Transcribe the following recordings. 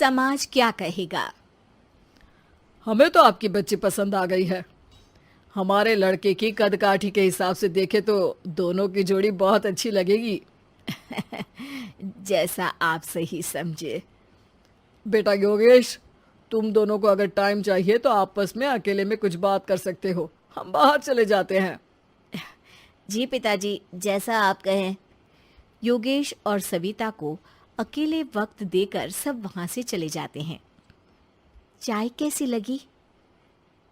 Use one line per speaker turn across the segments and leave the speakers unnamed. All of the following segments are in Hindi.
समाज क्या कहेगा।
हमें तो आपकी बच्ची पसंद आ गई है। हमारे लड़के की कद काठी के हिसाब से देखे तो दोनों की जोड़ी बहुत अच्छी लगेगी।
जैसा आप सही समझे।
बेटा योगेश, तुम दोनों को अगर टाइम चाहिए तो आपस में अकेले में कुछ बात कर सकते हो। हम बाहर चले जाते हैं।
जी पिताजी, जैसा आप कहें। योगेश और सविता को अकेले वक्त देकर सब वहां से चले जाते हैं। चाय कैसी लगी?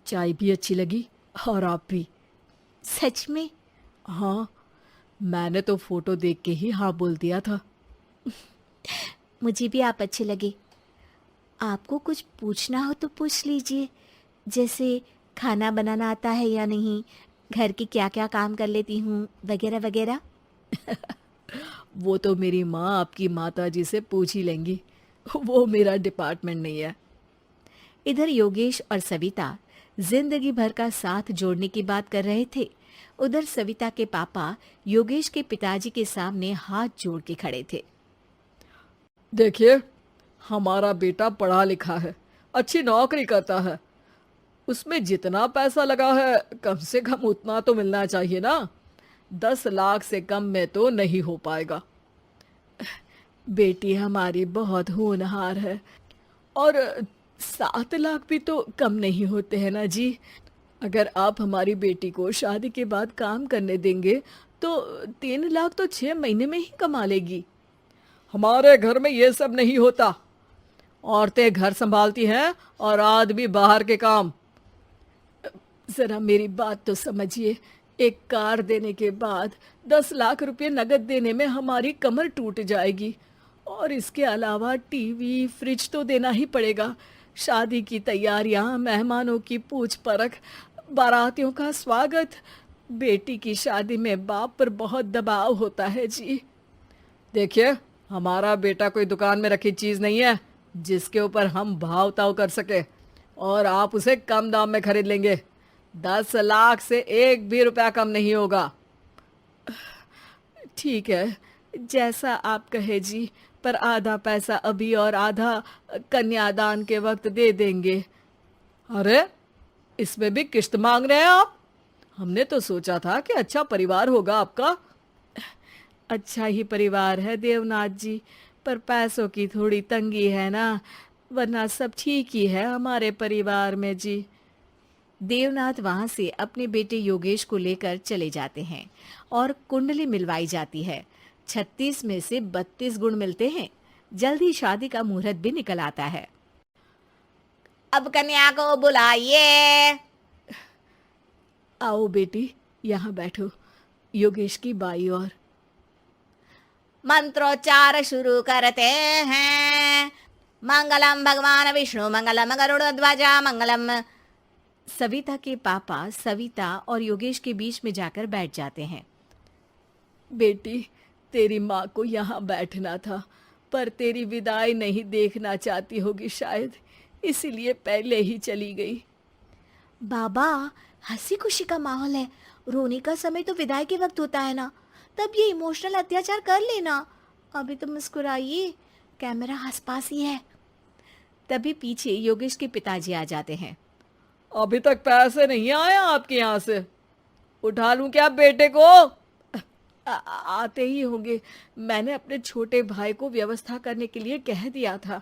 चाय भी अच्छी लगी और आप भी।
सच में?
हाँ, मैंने तो फोटो देख के ही हाँ बोल दिया था।
मुझे भी आप अच्छे लगे। आपको कुछ पूछना हो तो पूछ लीजिए, जैसे खाना बनाना आता है या नहीं, घर के क्या क्या काम कर लेती हूँ, वगैरह वगैरह।
वो तो मेरी माँ आपकी माता जी से पूछ ही लेंगी। वो मेरा डिपार्टमेंट नहीं है।
इधर योगेश और सविता जिंदगी भर का साथ जोड़ने की बात कर रहे थे। उधर सविता के पापा योगेश के पिताजी के सामने हाथ जोड़ के खड़े थे।
देखिए, हमारा बेटा पढ़ा लिखा है, अच्छी नौकरी करता है। उसमें जितना पैसा लगा है कम से कम उतना तो मिलना चाहिए ना। 10 लाख से कम में तो नहीं हो पाएगा। बेटी हमारी बहुत होनहार है और 7 लाख भी तो कम नहीं होते हैं ना जी। अगर आप हमारी बेटी को शादी के बाद काम करने देंगे तो 3 लाख तो 6 महीने में ही कमा लेगी। हमारे घर में ये सब नहीं होता। औरतें घर संभालती हैं और आदमी बाहर के काम। जरा मेरी बात तो समझिए। एक कार देने के बाद 10 लाख रुपए नगद देने में हमारी कमर टूट जाएगी और इसके अलावा टीवी फ्रिज तो देना ही पड़ेगा। शादी की तैयारियां, मेहमानों की पूछ परख, बारातियों का स्वागत। बेटी की शादी में बाप पर बहुत दबाव होता है जी। देखिए, हमारा बेटा कोई दुकान में रखी चीज नहीं है जिसके ऊपर हम भाव ताव कर सके और आप उसे कम दाम में खरीद लेंगे। 10 लाख से एक भी रुपया कम नहीं होगा।
ठीक है, जैसा आप कहे जी, पर आधा पैसा अभी और आधा कन्यादान के वक्त दे देंगे।
अरे, इसमें भी किश्त मांग रहे हैं आप? हमने तो सोचा था कि अच्छा परिवार होगा आपका।
अच्छा ही परिवार है देवनाथ जी, पर पैसों की थोड़ी तंगी है ना, वरना सब ठीक ही है हमारे परिवार में जी। देवनाथ वहां से अपने बेटे योगेश को लेकर चले जाते हैं और कुंडली मिलवाई जाती है। 36 में से 32 गुण मिलते हैं। जल्दी शादी का मुहूर्त भी निकल आता है। अब कन्या को बुलाइए।
आओ बेटी, यहाँ बैठो। योगेश की बाई और।
मंत्रोच्चार शुरू करते हैं। मंगलम भगवान विष्णु मंगलम गरुड़ध्वजा मंगलम। सविता के पापा सविता और योगेश के बीच में जाकर बैठ जाते हैं।
बेटी, तेरी माँ को यहाँ बैठना था, पर तेरी विदाई नहीं देखना चाहती होगी शायद, इसीलिए पहले ही चली गई।
बाबा, हंसी खुशी का माहौल है। रोने का समय तो विदाई के वक्त होता है ना, तब ये इमोशनल अत्याचार कर लेना। अभी तो मुस्कुराइए, कैमरा आसपास ही है। तभी पीछे योगेश के पिताजी आ जाते हैं।
अभी तक पैसे नहीं आए आपके यहाँ से? उठा लूं क्या बेटे को?
आते ही होंगे। मैंने अपने छोटे भाई को व्यवस्था करने के लिए कह दिया था।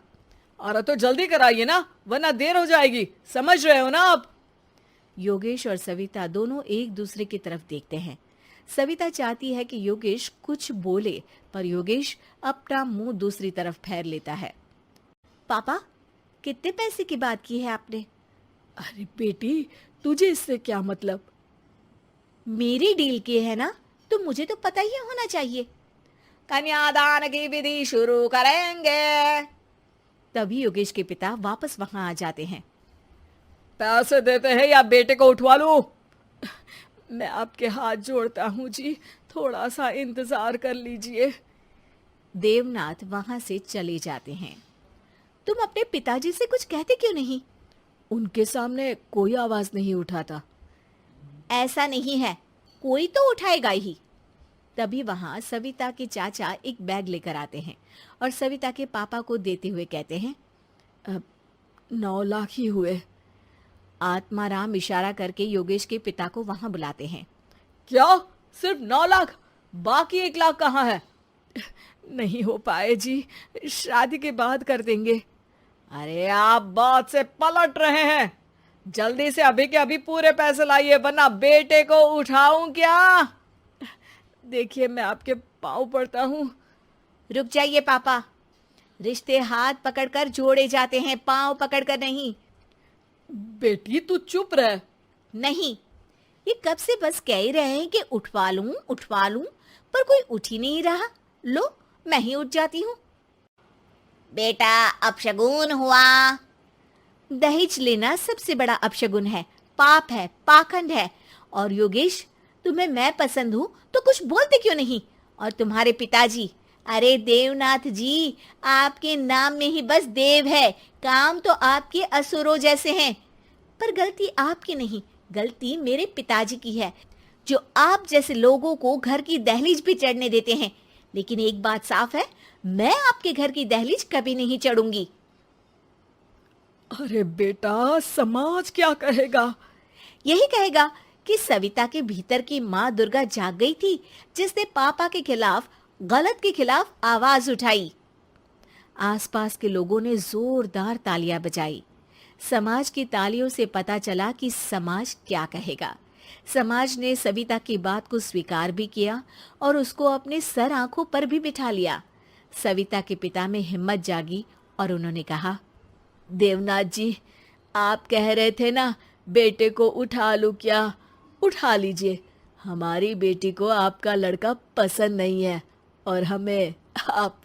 अरे तो जल्दी कराइए ना, वरना देर हो जाएगी। समझ रहे हो ना आप?
योगेश और सविता दोनों एक दूसरे की तरफ देखते हैं। सविता चाहती है कि योगेश कुछ बोले, पर योगेश अपना मुंह दूसरी तरफ फेर लेता है। पापा, कितने पैसे की बात की है आपने?
अरे बेटी, तुझे इससे क्या मतलब?
मेरी डील की है ना, तो मुझे तो पता ही होना चाहिए। कन्यादान की विधि शुरू करेंगे। तभी योगेश के पिता वापस वहां आ जाते हैं।
पैसे देते हैं या बेटे को उठवा लूं? मैं आपके हाथ जोड़ता हूँ जी, थोड़ा सा इंतजार कर लीजिए।
देवनाथ वहां से चले जाते हैं। तुम अपने पिताजी से कुछ कहते क्यों नहीं?
उनके सामने कोई आवाज नहीं उठाता।
ऐसा नहीं है, कोई तो उठाएगा ही। तभी वहां सविता के चाचा एक बैग लेकर आते हैं और सविता के पापा को देते हुए कहते हैं,
9 लाख ही हुए।
आत्माराम इशारा करके योगेश के पिता को वहां बुलाते हैं।
क्या? सिर्फ 9 लाख? बाकी 1 लाख कहाँ है? नहीं हो पाए जी, शादी के बाद कर देंगे। अरे आप बात से पलट रहे हैं। जल्दी से अभी के अभी पूरे पैसे लाइए, वरना बेटे को उठाऊं क्या? देखिए, मैं आपके पाँव पड़ता हूँ।
रुक जाइए पापा, रिश्ते हाथ पकड़कर जोड़े जाते हैं, पांव पकड़कर नहीं।
बेटी तू चुप रह।
नहीं, ये कब से बस कह ही रहे हैं कि उठवा लूं, पर कोई उठ ही नहीं रहा। लो, मैं ही उठ जाती हूँ। बेटा, अपशगुन हुआ। दहेज लेना सबसे बड़ा अपशगुन है, पाप है, पाखंड है। और योगेश, तुम्हें मैं पसंद हूँ तो कुछ बोलते क्यों नहीं? और तुम्हारे पिताजी, अरे देवनाथ जी, आपके नाम में ही बस देव है, काम तो आपके असुरों जैसे हैं। पर गलती आपकी नहीं, गलती मेरे पिताजी की है, जो आप जैसे लोगों को घर की दहलीज भी चढ़ने देते हैं। लेकिन एक बात साफ है, मैं आपके घर की दहलीज कभी नहीं चढ़ूंगी।
अरे बेटा, समाज क्या कहेगा?
यही कहेगा कि सविता के भीतर की माँ दुर्गा जाग गई थी, जिसने पापा के खिलाफ, गलत के खिलाफ आवाज उठाई। आसपास के लोगों ने जोरदार तालियां बजाई। समाज की तालियों से पता चला कि समाज क्या कहेगा। समाज ने सविता की बात को स्वीकार भी किया और उसको अपने सर आंखों पर भी बिठा लिया। सविता के पिता में हिम्मत जागी और उन्होंने कहा, देवनाथ जी, आप कह रहे थे ना बेटे को उठा लूं क्या? उठा लीजिए। हमारी बेटी को आपका लड़का पसंद नहीं है और हमें आप